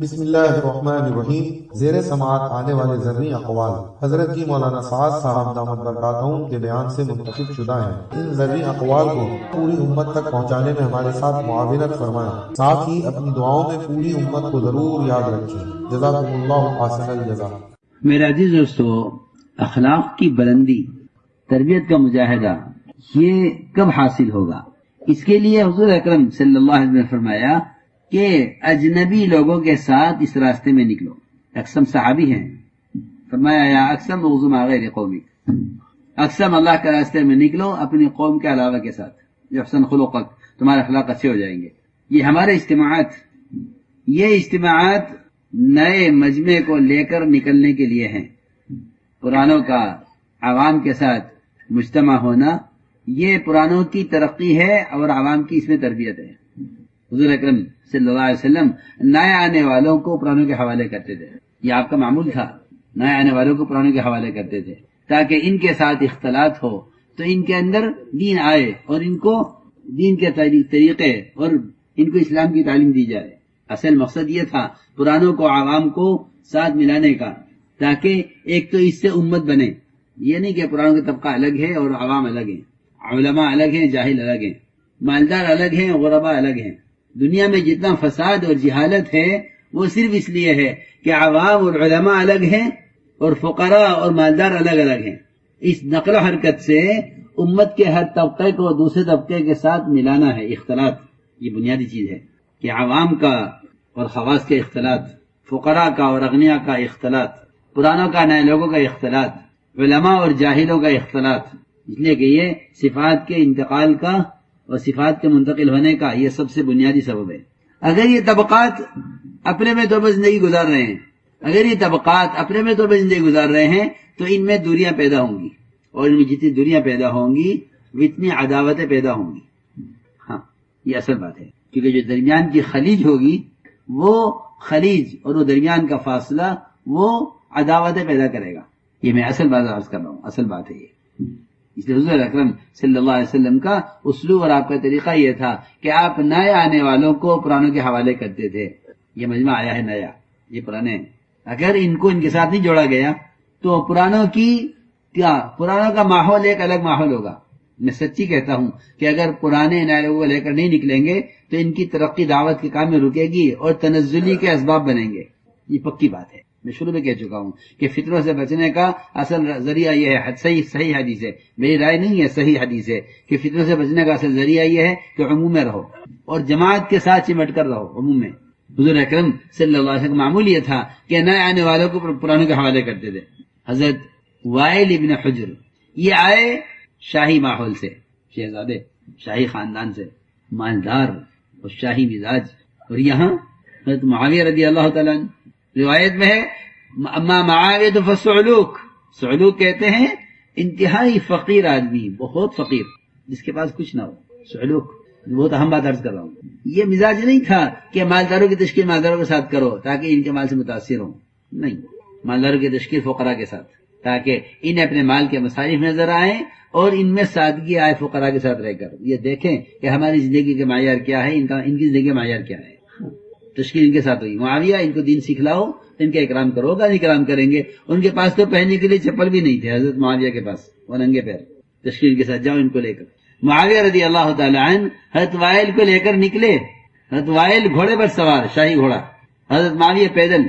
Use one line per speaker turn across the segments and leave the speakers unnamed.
بسم اللہ الرحمن الرحیم۔ زیر سماعت آنے والے ذرنی اقوال حضرت کی مولانا سعد صاحب دامت برکاتہم کے بیان سے منتخب شدہ ہیں۔ ان ذرنی اقوال کو پوری امت تک پہنچانے میں ہمارے ساتھ معاونت فرمائیں، ساتھ ہی اپنی دعاؤں میں پوری امت کو ضرور یاد رکھیں۔ جزاکم اللہ احسن الجزا۔
میرے عزیز دوستو، اخلاق کی بلندی، تربیت کا مجاہدہ، یہ کب حاصل ہوگا؟ اس کے لیے حضور اکرم صلی اللہ علیہ وسلم نے فرمایا کہ اجنبی لوگوں کے ساتھ اس راستے میں نکلو۔ اقسم صحابی ہیں، فرمایا یا اقسم اغزو مع غیر قومی، اقسم اللہ کے راستے میں نکلو اپنی قوم کے علاوہ کے ساتھ، جو احسن خلقک، تمہارے اخلاق اچھے ہو جائیں گے۔ یہ ہمارے اجتماعات نئے مجمع کو لے کر نکلنے کے لیے ہیں۔ پرانوں کا عوام کے ساتھ مجتمع ہونا، یہ پرانوں کی ترقی ہے اور عوام کی اس میں تربیت ہے۔ حضور اکرم صلی اللہ علیہ وسلم نئے آنے والوں کو پرانوں کے حوالے کرتے تھے، یہ آپ کا معمول تھا، نئے آنے والوں کو پرانوں کے حوالے کرتے تھے تاکہ ان کے ساتھ اختلاط ہو تو ان کے اندر دین آئے اور ان کو دین کے طریقے اور ان کو اسلام کی تعلیم دی جائے۔ اصل مقصد یہ تھا پرانوں کو عوام کو ساتھ ملانے کا، تاکہ ایک تو اس سے امت بنے۔ یہ نہیں کہ پرانوں کا طبقہ الگ ہے اور عوام الگ ہیں، علماء الگ ہیں، جاہل الگ ہیں، مالدار الگ ہیں، غرباء الگ ہیں۔ دنیا میں جتنا فساد اور جہالت ہے وہ صرف اس لیے ہے کہ عوام اور علماء الگ ہیں اور فقراء اور مالدار الگ الگ ہیں۔ اس نقل و حرکت سے امت کے ہر طبقے کو دوسرے طبقے کے ساتھ ملانا ہے۔ اختلاط یہ بنیادی چیز ہے کہ عوام کا اور خواص کے اختلاط، فقراء کا اور اغنیاء کا اختلاط، پرانوں کا نئے لوگوں کا اختلاط، علماء اور جاہلوں کا اختلاط، اس لیے کہ یہ صفات کے انتقال کا اور صفات کے منتقل ہونے کا یہ سب سے بنیادی سبب ہے۔ اگر یہ طبقات اپنے میں طور پر زندگی گزار رہے ہیں تو ان میں دوریاں پیدا ہوں گی، اور ان میں جتنی دوریاں پیدا ہوں گی اتنی عداوتیں پیدا ہوں گی۔ ہاں، یہ اصل بات ہے، کیونکہ جو درمیان کی خلیج ہوگی وہ خلیج اور وہ درمیان کا فاصلہ وہ عداوتیں پیدا کرے گا۔ یہ میں اصل بات عرض کر رہا ہوں، اصل بات ہے یہ۔ اس لیے حضور اکرم صلی اللہ علیہ وسلم کا اسلوب اور آپ کا طریقہ یہ تھا کہ آپ نئے آنے والوں کو پرانوں کے حوالے کرتے تھے۔ یہ مجمع آیا ہے نیا، یہ پرانے، اگر ان کو ان کے ساتھ نہیں جوڑا گیا تو پرانوں کا ماحول ایک الگ ماحول ہوگا۔ میں سچی کہتا ہوں کہ اگر پرانے نئے لوگوں کو لے کر نہیں نکلیں گے تو ان کی ترقی دعوت کے کام میں رکے گی اور تنزلی کے اسباب بنیں گے۔ یہ پکی بات ہے، میں شروع میں کہہ چکا ہوں کہ فطروں سے بچنے کا اصل ذریعہ یہ ہے، صحیح حدیث ہے، میری رائے نہیں ہے، صحیح حدیث ہے کہ فطروں سے بچنے کا اصل ذریعہ یہ ہے کہ عموم میں رہو اور جماعت کے ساتھ چمٹ کر رہو۔ عموم میں حضور اکرم صلی اللہ علیہ وسلم کا معمول یہ تھا کہ نئے آنے والوں کو پرانوں کے حوالے کرتے تھے۔ حضرت وائل ابن حجر یہ آئے شاہی ماحول سے، شہزادے، شاہی خاندان سے، مالدار اور شاہی مزاج، اور یہاں حضرت معاویہ رضی اللہ تعالیٰ عنہ، روایت میں ہے اما معاویہ تو فصعلوک، صعلوک کہتے ہیں انتہائی فقیر آدمی، بہت فقیر، جس کے پاس کچھ نہ ہو، صعلوک، وہ تو ہم بات عرض کر رہا ہوں۔ یہ مزاج نہیں تھا کہ مالداروں کی تشکیل مالداروں کے ساتھ کرو تاکہ ان کے مال سے متاثر ہوں، نہیں، مالداروں کی تشکیل فقراء کے ساتھ تاکہ انہیں اپنے مال کے مصارف نظر آئیں اور ان میں سادگی آئے فقراء کے ساتھ رہ کر یہ دیکھیں کہ ہماری زندگی کا معیار کیا ہے، ان کی زندگی کا معیار کیا ہے۔ تشکیل ان کے ساتھ ہوئی، معاویہ ان کو دین سکھلاؤ، ان کا اکرام کرو گا، اکرام کریں گے۔ ان کے پاس تو پہننے کے لیے چپل بھی نہیں تھے حضرت معاویہ کے پاس، وہ ننگے پیر، تشکیل کے ساتھ جاؤ ان کو لے کر۔ معاویہ رضی اللہ تعالی عنہ حضرت وائل کو لے کر نکلے، حضرت وائل گھوڑے پر سوار، شاہی گھوڑا، حضرت معاویہ پیدل۔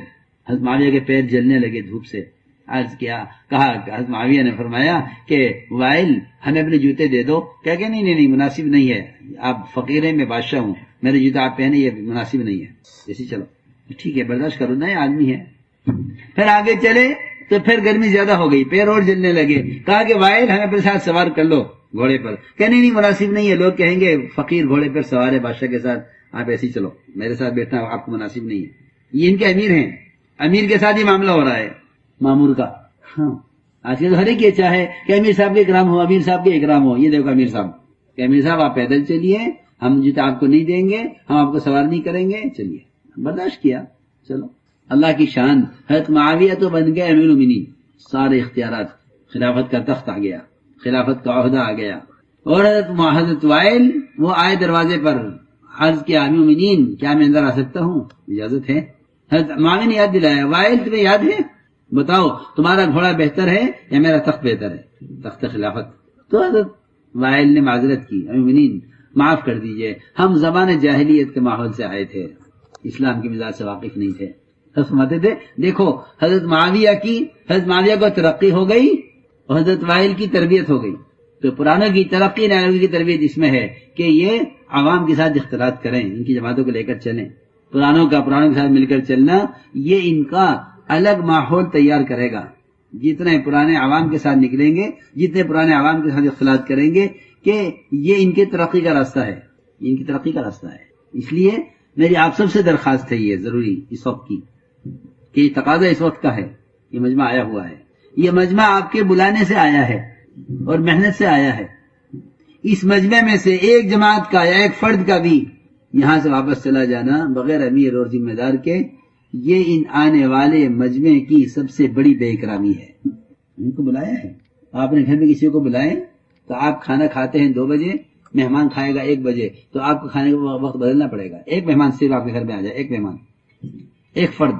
حضرت معاویہ کے پیر جلنے لگے دھوپ سے، عرض کیا، کہا کہ حضرت معاویہ نے فرمایا کہ وائل ہمیں اپنے جوتے دے دو، کہا کہ نہیں مناسب نہیں ہے، آپ فقیر ہیں، میں بادشاہ ہوں، میرے جوتے آپ پہنے، یہ مناسب نہیں ہے، ایسے چلو، ٹھیک ہے برداشت کرو، نئے آدمی ہے۔ پھر آگے چلے تو پھر گرمی زیادہ ہو گئی، پیر اور جلنے لگے، کہا کہ وائل ہمیں اپنے ساتھ سوار کر لو گھوڑے پر، کہ نہیں مناسب نہیں ہے، لوگ کہیں گے فقیر گھوڑے پر سوار ہے بادشاہ کے ساتھ، آپ ایسے ہی چلو، میرے ساتھ بیٹھنا آپ کو مناسب نہیں ہے۔ یہ ان کے امیر ہیں، امیر کے ساتھ ہی معاملہ ہو رہا ہے مامور کا۔ ہاں، آج کل ہر ایک یہ چاہے کہ امیر صاحب کے اکرام ہو، امیر صاحب کے اکرام ہو۔ یہ دیکھو امیر صاحب کہ امیر صاحب آپ پیدل چلیے، ہم جوتا آپ کو نہیں دیں گے، ہم آپ کو سوار نہیں کریں گے، چلیے، برداشت کیا، چلو۔ اللہ کی شان، حضرت معاویہ تو بن گئے امیر المومنین، سارے اختیارات، خلافت کا تخت آ گیا، خلافت کا عہدہ آ گیا، اور حضرت وائل وہ آئے دروازے پر، عرض کیا امیر المومنین کیا میں اندر آ سکتا ہوں؟ اجازت ہے؟ حضرت معاویہ نے یاد دلایا، وائل تمہیں یاد ہے؟ بتاؤ تمہارا گھوڑا بہتر ہے یا میرا تخت بہتر ہے؟ تخت خلافت۔ تو حضرت وائل نے معذرت کی، مومنین معاف کر دیجئے، ہم زمان جاہلیت کے ماحول سے آئے تھے، اسلام کی مزاج سے واقف نہیں تھے۔ فرماتے تھے دیکھو حضرت معاویہ کو ترقی ہو گئی اور حضرت وائل کی تربیت ہو گئی، تو پرانوں کی ترقی نئے کی تربیت اس میں ہے کہ یہ عوام کے ساتھ اختلاط کریں، ان کی جماعتوں کو لے کر چلیں، پرانوں کے ساتھ مل کر چلنا یہ ان کا الگ ماحول تیار کرے گا۔ جتنے پرانے عوام کے ساتھ نکلیں گے، جتنے پرانے عوام کے ساتھ اختلاط کریں گے کہ یہ ان کے ترقی کا راستہ ہے، ان کی ترقی کا راستہ ہے۔ اس لیے میری آپ سب سے درخواست ہے یہ ضروری اس وقت کی کہ یہ تقاضا اس وقت کا ہے، یہ مجمع آیا ہوا ہے، یہ مجمع آپ کے بلانے سے آیا ہے اور محنت سے آیا ہے۔ اس مجمع میں سے ایک جماعت کا یا ایک فرد کا بھی یہاں سے واپس چلا جانا بغیر امیر اور ذمہ دار کے، یہ ان آنے والے مجمع کی سب سے بڑی بے اکرامی ہے۔ ان کو بلایا ہے، آپ نے گھر میں کسی کو بلائے تو آپ کھانا کھاتے ہیں 2 بجے، مہمان کھائے گا 1 بجے، تو آپ کو کھانے کا وقت بدلنا پڑے گا۔ ایک مہمان صرف آپ کے گھر میں آ جائے، ایک مہمان، ایک فرد،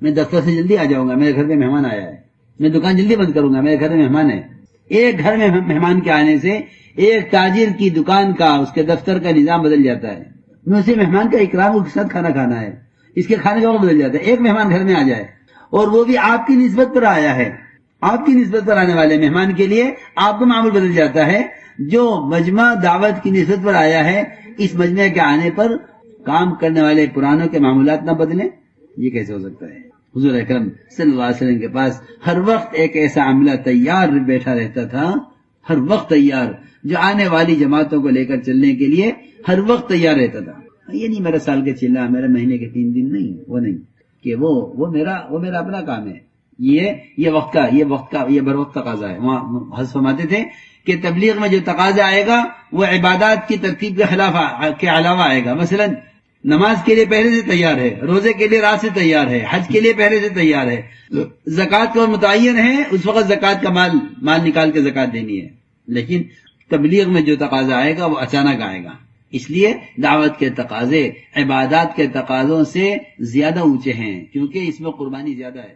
میں دفتر سے جلدی آ جاؤں گا، میرے گھر میں مہمان آیا ہے، میں دکان جلدی بند کروں گا، میرے گھر میں مہمان ہے۔ ایک گھر میں مہمان کے آنے سے ایک تاجر کی دکان کا، اس کے دفتر کا نظام بدل جاتا ہے۔ میں اسے مہمان کا اکرام کے ساتھ کھانا کھانا ہے، اس کے کھانے کا وقت بدل جاتا ہے۔ ایک مہمان گھر میں آ جائے اور وہ بھی آپ کی نسبت پر آیا ہے، آپ کی نسبت پر آنے والے مہمان کے لیے آپ کا معمول بدل جاتا ہے۔ جو مجمع دعوت کی نسبت پر آیا ہے، اس مجمع کے آنے پر کام کرنے والے پرانوں کے معمولات نہ بدلیں، یہ کیسے ہو سکتا ہے؟ حضور اکرم صلی اللہ علیہ وسلم کے پاس ہر وقت ایک ایسا عملہ تیار بیٹھا رہتا تھا، ہر وقت تیار، جو آنے والی جماعتوں کو لے کر چلنے کے لیے ہر وقت تیار رہتا تھا۔ یہ نہیں میرا سال کے چلا، میرا مہینے کے 3 دن نہیں، وہ نہیں کہ وہ میرا اپنا کام ہے، یہ وقت کا یہ بر وقت تقاضا ہے۔ وہاں حضرت فرماتے تھے کہ تبلیغ میں جو تقاضا آئے گا وہ عبادات کی ترتیب کے خلاف کے علاوہ آئے گا۔ مثلا نماز کے لیے پہلے سے تیار ہے، روزے کے لیے رات سے تیار ہے، حج کے لیے پہلے سے تیار ہے، زکوٰۃ کا متعین ہے، اس وقت زکوٰۃ کا مال نکال کے زکوٰۃ دینی ہے۔ لیکن تبلیغ میں جو تقاضا آئے گا وہ اچانک آئے گا، اس لیے دعوت کے تقاضے عبادات کے تقاضوں سے زیادہ اونچے ہیں، کیونکہ اس میں قربانی زیادہ ہے۔